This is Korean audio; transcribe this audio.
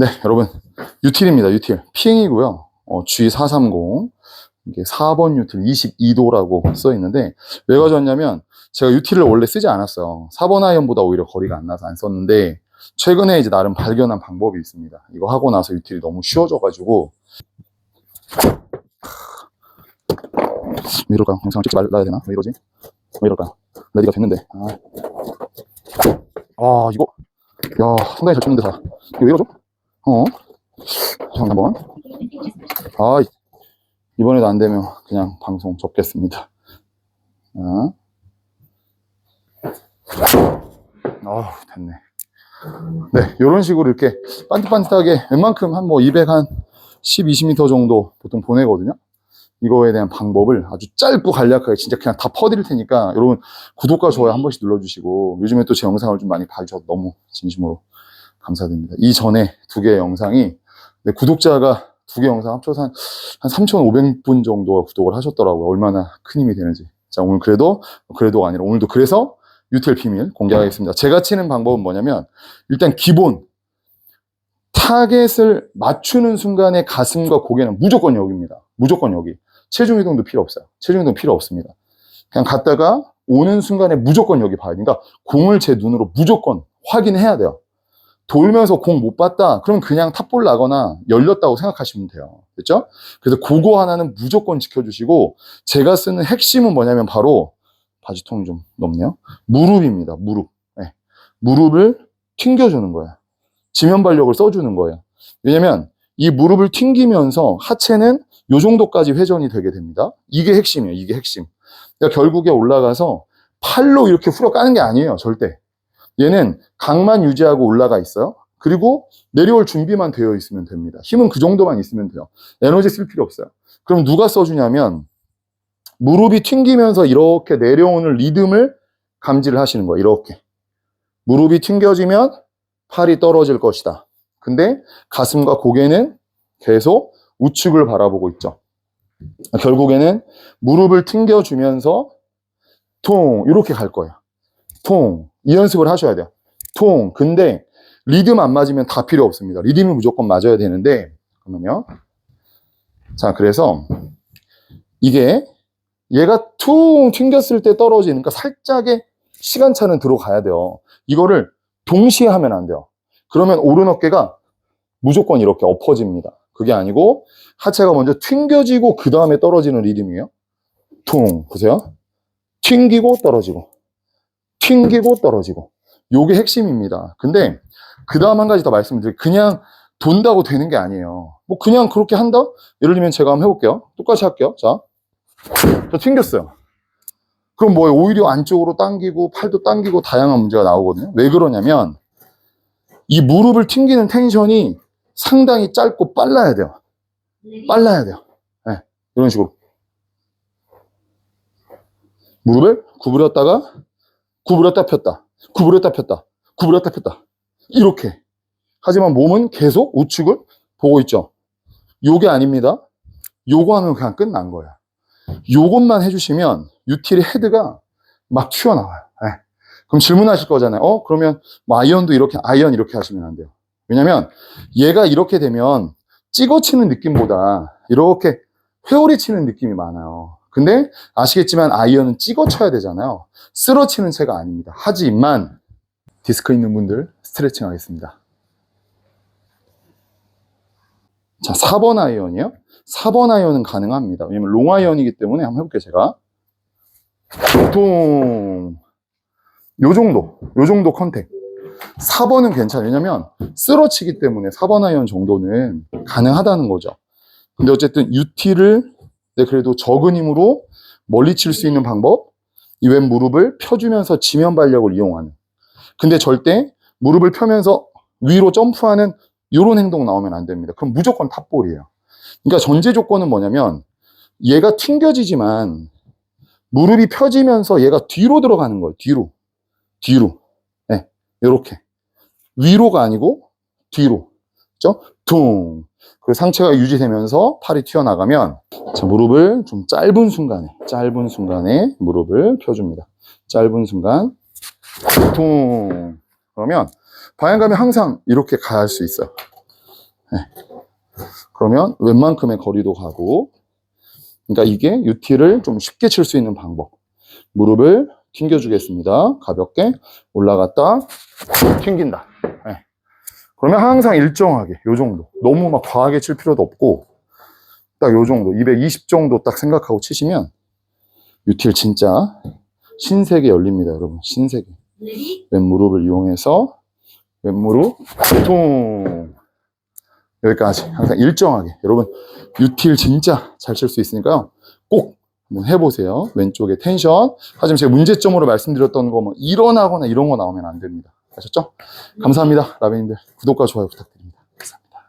네, 여러분. 유틸입니다, 유틸. 피행이고요. G430. 이게 4번 유틸 22도라고 써 있는데, 왜 가져왔냐면, 제가 유틸을 원래 쓰지 않았어요. 4번 아이언보다 오히려 거리가 안 나서 안 썼는데, 최근에 이제 나름 발견한 방법이 있습니다. 이거 하고 나서 유틸이 너무 쉬워져가지고, 왜 이럴까? 영상을 찍지 말아야 되나? 왜 이러지? 왜 이럴까? 레디가 됐는데. 이거. 야, 상당히 잘 쳤는데, 다. 이거 왜 이러죠? 한번. 이번에도 안 되면 그냥 방송 접겠습니다. 됐네. 네, 이런 식으로 이렇게 반듯반듯하게 웬만큼 한 210, 20m 정도 보통 보내거든요. 이거에 대한 방법을 아주 짧고 간략하게 진짜 그냥 다 퍼드릴 테니까 여러분 구독과 좋아요 한 번씩 눌러주시고, 요즘에 또 제 영상을 좀 많이 봐주셔서 너무 진심으로 감사드립니다. 이전에 2개의 영상이 구독자가 2개 영상 합쳐서 한 3,500분 정도 구독을 하셨더라고요. 얼마나 큰 힘이 되는지. 자, 오늘 그래도가 아니라 오늘도 그래서 유틸 비밀 공개하겠습니다. 제가 치는 방법은 뭐냐면, 일단 기본 타겟을 맞추는 순간에 가슴과 고개는 무조건 여기입니다. 무조건 여기. 체중 이동도 필요 없어요. 체중 이동 필요 없습니다. 그냥 갔다가 오는 순간에 무조건 여기 봐야 되니까 공을 제 눈으로 무조건 확인해야 돼요. 돌면서 공 못 봤다? 그럼 그냥 탑볼 나거나 열렸다고 생각하시면 돼요. 됐죠? 그래서 그거 하나는 무조건 지켜주시고, 제가 쓰는 핵심은 뭐냐면 바로, 바지통이 좀 넓네요. 무릎입니다. 무릎. 네. 무릎을 튕겨주는 거예요. 지면 발력을 써주는 거예요. 왜냐면 이 무릎을 튕기면서 하체는 요 정도까지 회전이 되게 됩니다. 이게 핵심이에요. 이게 핵심. 그러니까 결국에 올라가서 팔로 이렇게 후려 까는 게 아니에요. 절대. 얘는 각만 유지하고 올라가 있어요. 그리고 내려올 준비만 되어 있으면 됩니다. 힘은 그 정도만 있으면 돼요. 에너지 쓸 필요 없어요. 그럼 누가 써주냐면, 무릎이 튕기면서 이렇게 내려오는 리듬을 감지를 하시는 거예요. 이렇게. 무릎이 튕겨지면 팔이 떨어질 것이다. 근데 가슴과 고개는 계속 우측을 바라보고 있죠. 결국에는 무릎을 튕겨주면서 통 이렇게 갈 거예요. 통. 이 연습을 하셔야 돼요. 통. 근데 리듬 안 맞으면 다 필요 없습니다. 리듬이 무조건 맞아야 되는데, 잠깐만요. 자, 그래서 이게 얘가 퉁 튕겼을 때 떨어지니까 살짝의 시간차는 들어가야 돼요. 이거를 동시에 하면 안 돼요. 그러면 오른 어깨가 무조건 이렇게 엎어집니다. 그게 아니고 하체가 먼저 튕겨지고 그 다음에 떨어지는 리듬이에요. 퉁. 보세요. 튕기고 떨어지고. 튕기고 떨어지고. 요게 핵심입니다. 근데 그 다음 한 가지 더 말씀드릴게요. 그냥 돈다고 되는 게 아니에요. 그냥 그렇게 한다? 예를 들면 제가 한번 해볼게요. 똑같이 할게요. 자, 저 튕겼어요. 그럼 오히려 안쪽으로 당기고 팔도 당기고 다양한 문제가 나오거든요. 왜 그러냐면 이 무릎을 튕기는 텐션이 상당히 짧고 빨라야 돼요. 빨라야 돼요. 네, 이런 식으로. 무릎을 구부렸다가 구부렸다 폈다. 구부렸다 폈다. 구부렸다 폈다. 이렇게. 하지만 몸은 계속 우측을 보고 있죠. 요게 아닙니다. 요거 하면 그냥 끝난 거예요. 요것만 해주시면 유틸의 헤드가 막 튀어나와요. 네. 그럼 질문하실 거잖아요. 그러면 아이언도 아이언 이렇게 하시면 안 돼요. 왜냐면 얘가 이렇게 되면 찍어치는 느낌보다 이렇게 회오리 치는 느낌이 많아요. 근데 아시겠지만 아이언은 찍어쳐야 되잖아요. 쓸어치는 채가 아닙니다. 하지만 디스크 있는 분들 스트레칭 하겠습니다. 자, 4번 아이언이요. 4번 아이언은 가능합니다. 왜냐면 롱 아이언이기 때문에 한번 해볼게요, 제가. 보통 요 정도 컨택. 4번은 괜찮아요. 왜냐면 쓸어치기 때문에 4번 아이언 정도는 가능하다는 거죠. 근데 어쨌든 유틸을 그래도 적은 힘으로 멀리 칠 수 있는 방법, 이 왼 무릎을 펴주면서 지면 발력을 이용하는. 근데 절대 무릎을 펴면서 위로 점프하는 이런 행동 나오면 안 됩니다. 그럼 무조건 탑볼이에요. 그러니까 전제 조건은 뭐냐면 얘가 튕겨지지만 무릎이 펴지면서 얘가 뒤로 들어가는 거예요. 뒤로. 네, 이렇게. 위로가 아니고 뒤로. 그렇죠? 퉁. 그 상체가 유지되면서 팔이 튀어나가면, 자, 무릎을 좀 짧은 순간에 무릎을 펴줍니다. 짧은 순간. 퉁. 그러면 방향감이 항상 이렇게 갈 수 있어요. 그러면 웬만큼의 거리도 가고, 그러니까 이게 UT를 좀 쉽게 칠 수 있는 방법. 무릎을 튕겨주겠습니다. 가볍게 올라갔다 튕긴다. 네. 그러면 항상 일정하게 요 정도. 너무 막 과하게 칠 필요도 없고 딱 요 정도 220 정도 딱 생각하고 치시면 UT를 진짜 신세계 열립니다. 여러분 신세계. 왼무릎을 이용해서 왼무릎 통 여기까지 항상 일정하게. 여러분 UT를 진짜 잘 칠 수 있으니까요. 꼭 한번 해보세요. 왼쪽에 텐션. 하지만 제가 문제점으로 말씀드렸던 거 뭐 일어나거나 이런 거 나오면 안 됩니다. 아셨죠? 감사합니다. 라벤님들 구독과 좋아요 부탁드립니다. 감사합니다.